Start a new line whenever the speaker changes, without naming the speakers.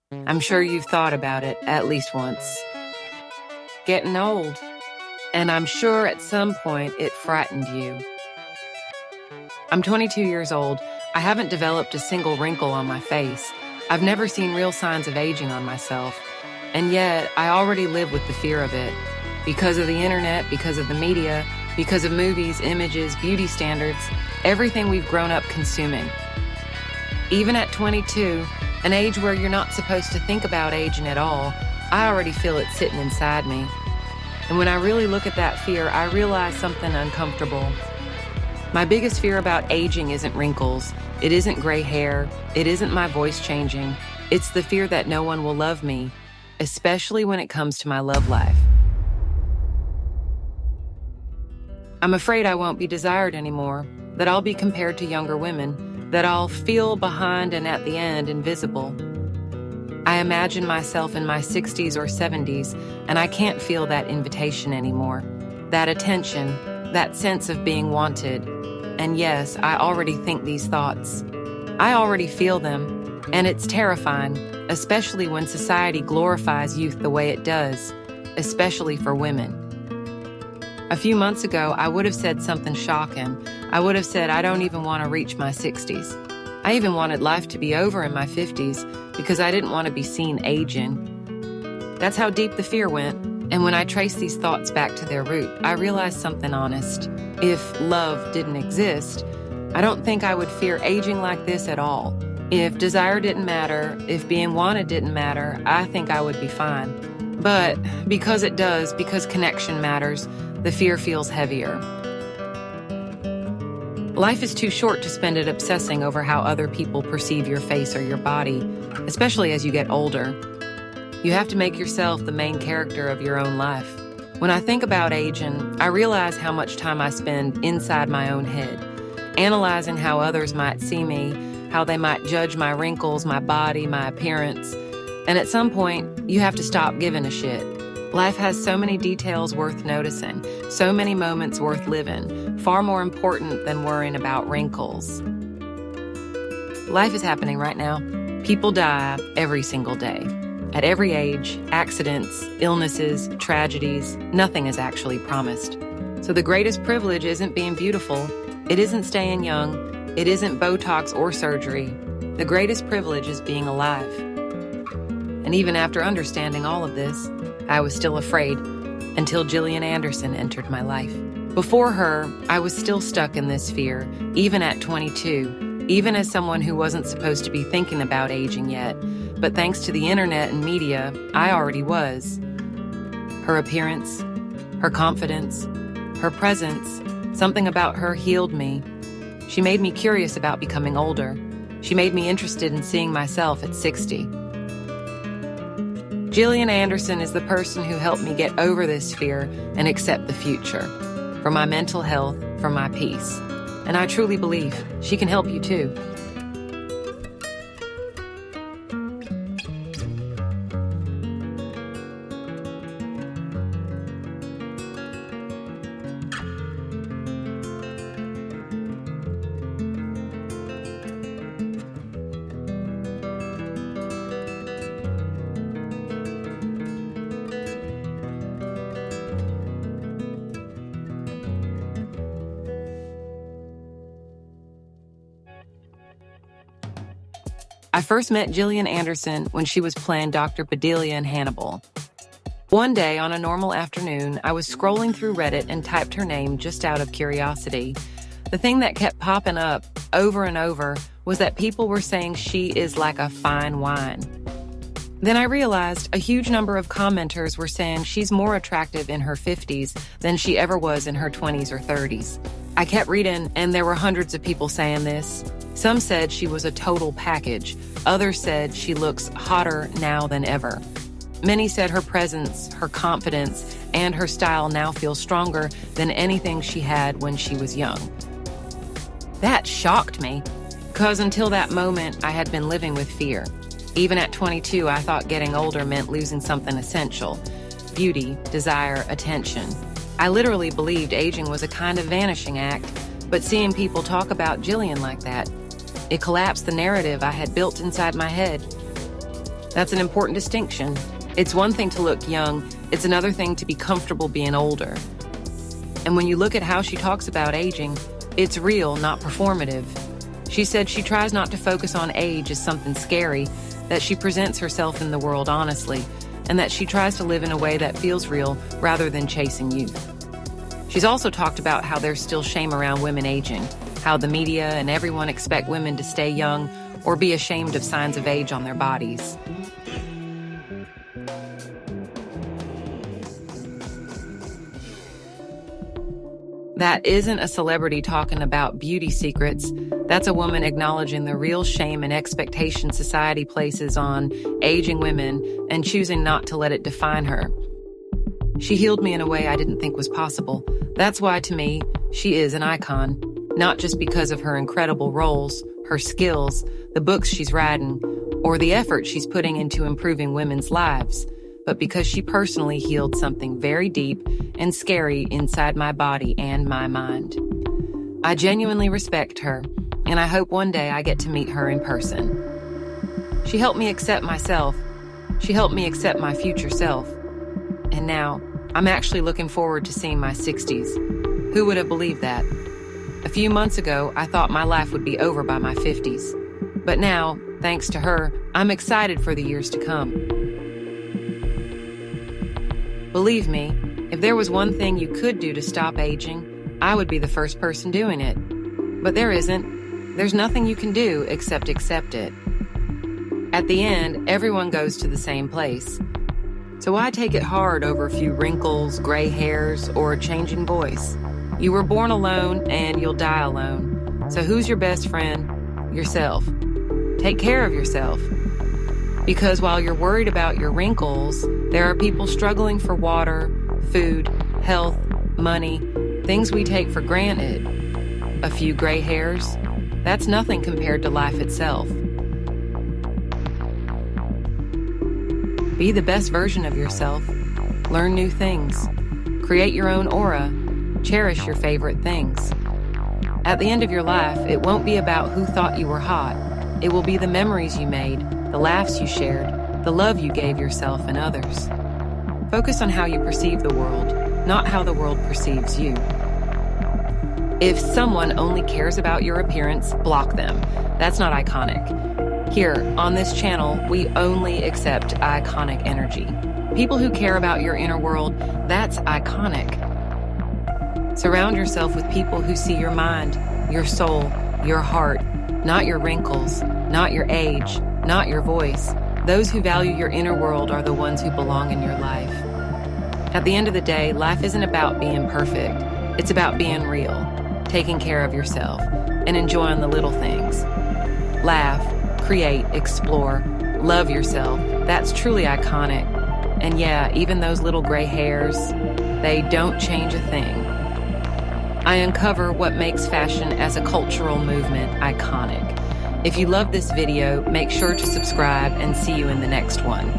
I'm sure you've thought about it at least once. Getting old. And I'm sure at some point it frightened you. I'm 22 years old. I haven't developed a single wrinkle on my face. I've never seen real signs of aging on myself. And yet, I already live with the fear of it. Because of the internet, because of the media, because of movies, images, beauty standards, everything we've grown up consuming. Even at 22, an age where you're not supposed to think about aging at all, I already feel it sitting inside me. And when I really look at that fear, I realize something uncomfortable. My biggest fear about aging isn't wrinkles. It isn't gray hair. It isn't my voice changing. It's the fear that no one will love me, especially when it comes to my love life. I'm afraid I won't be desired anymore, that I'll be compared to younger women, that I'll feel behind and at the end invisible. I imagine myself in my 60s or 70s, and I can't feel that invitation anymore, that attention, that sense of being wanted. And yes, I already think these thoughts. I already feel them, and it's terrifying, especially when society glorifies youth the way it does, especially for women. A few months ago, I would have said something shocking. I would have said I don't even want to reach my 60s. I even wanted life to be over in my 50s because I didn't want to be seen aging. That's how deep the fear went. And when I trace these thoughts back to their root, I realized something honest. If love didn't exist, I don't think I would fear aging like this at all. If desire didn't matter, if being wanted didn't matter, I think I would be fine. But because it does, because connection matters, the fear feels heavier. Life is too short to spend it obsessing over how other people perceive your face or your body, especially as you get older. You have to make yourself the main character of your own life. When I think about aging, I realize how much time I spend inside my own head, analyzing how others might see me, how they might judge my wrinkles, my body, my appearance. And at some point, you have to stop giving a shit. Life has so many details worth noticing, so many moments worth living, far more important than worrying about wrinkles. Life is happening right now. People die every single day. At every age, accidents, illnesses, tragedies, nothing is actually promised. So the greatest privilege isn't being beautiful. It isn't staying young. It isn't Botox or surgery. The greatest privilege is being alive. And even after understanding all of this, I was still afraid until Gillian Anderson entered my life. Before her, I was still stuck in this fear, even at 22, even as someone who wasn't supposed to be thinking about aging yet. But thanks to the internet and media, I already was. Her appearance, her confidence, her presence, something about her healed me. She made me curious about becoming older. She made me interested in seeing myself at 60. Gillian Anderson is the person who helped me get over this fear and accept the future. For my mental health, for my peace. And I truly believe she can help you too. I first met Gillian Anderson when she was playing Dr. Bedelia in Hannibal. One day, on a normal afternoon, I was scrolling through Reddit and typed her name just out of curiosity. The thing that kept popping up over and over was that people were saying she is like a fine wine. Then I realized a huge number of commenters were saying she's more attractive in her 50s than she ever was in her 20s or 30s. I kept reading, and there were hundreds of people saying this. Some said she was a total package. Others said she looks hotter now than ever. Many said her presence, her confidence, and her style now feel stronger than anything she had when she was young. That shocked me, because until that moment, I had been living with fear. Even at 22, I thought getting older meant losing something essential: beauty, desire, attention. I literally believed aging was a kind of vanishing act, but seeing people talk about Gillian like that, it collapsed the narrative I had built inside my head. That's an important distinction. It's one thing to look young, it's another thing to be comfortable being older. And when you look at how she talks about aging, it's real, not performative. She said she tries not to focus on age as something scary, that she presents herself in the world honestly, and that she tries to live in a way that feels real rather than chasing youth. She's also talked about how there's still shame around women aging, how the media and everyone expect women to stay young or be ashamed of signs of age on their bodies. That isn't a celebrity talking about beauty secrets. That's a woman acknowledging the real shame and expectation society places on aging women and choosing not to let it define her. She healed me in a way I didn't think was possible. That's why, to me, she is an icon, not just because of her incredible roles, her skills, the books she's writing, or the effort she's putting into improving women's lives, but because she personally healed something very deep and scary inside my body and my mind. I genuinely respect her, and I hope one day I get to meet her in person. She helped me accept myself. She helped me accept my future self. And now, I'm actually looking forward to seeing my 60s. Who would have believed that? A few months ago, I thought my life would be over by my 50s. But now, thanks to her, I'm excited for the years to come. Believe me, if there was one thing you could do to stop aging, I would be the first person doing it. But there isn't. There's nothing you can do except accept it. At the end, everyone goes to the same place. So why take it hard over a few wrinkles, gray hairs, or a changing voice? You were born alone and you'll die alone. So who's your best friend? Yourself. Take care of yourself. Because while you're worried about your wrinkles, there are people struggling for water, food, health, money, things we take for granted. A few gray hairs, that's nothing compared to life itself. Be the best version of yourself. Learn new things. Create your own aura. Cherish your favorite things. At the end of your life, it won't be about who thought you were hot. It will be the memories you made, the laughs you shared, the love you gave yourself and others. Focus on how you perceive the world, not how the world perceives you. If someone only cares about your appearance, block them. That's not iconic. Here, on this channel, we only accept iconic energy. People who care about your inner world, that's iconic. Surround yourself with people who see your mind, your soul, your heart, not your wrinkles, not your age, not your voice. Those who value your inner world are the ones who belong in your life. At the end of the day, life isn't about being perfect. It's about being real, taking care of yourself, and enjoying the little things. Laugh, create, explore, love yourself. That's truly iconic. And yeah, even those little gray hairs, they don't change a thing. I uncover what makes fashion as a cultural movement iconic. If you love this video, make sure to subscribe and see you in the next one.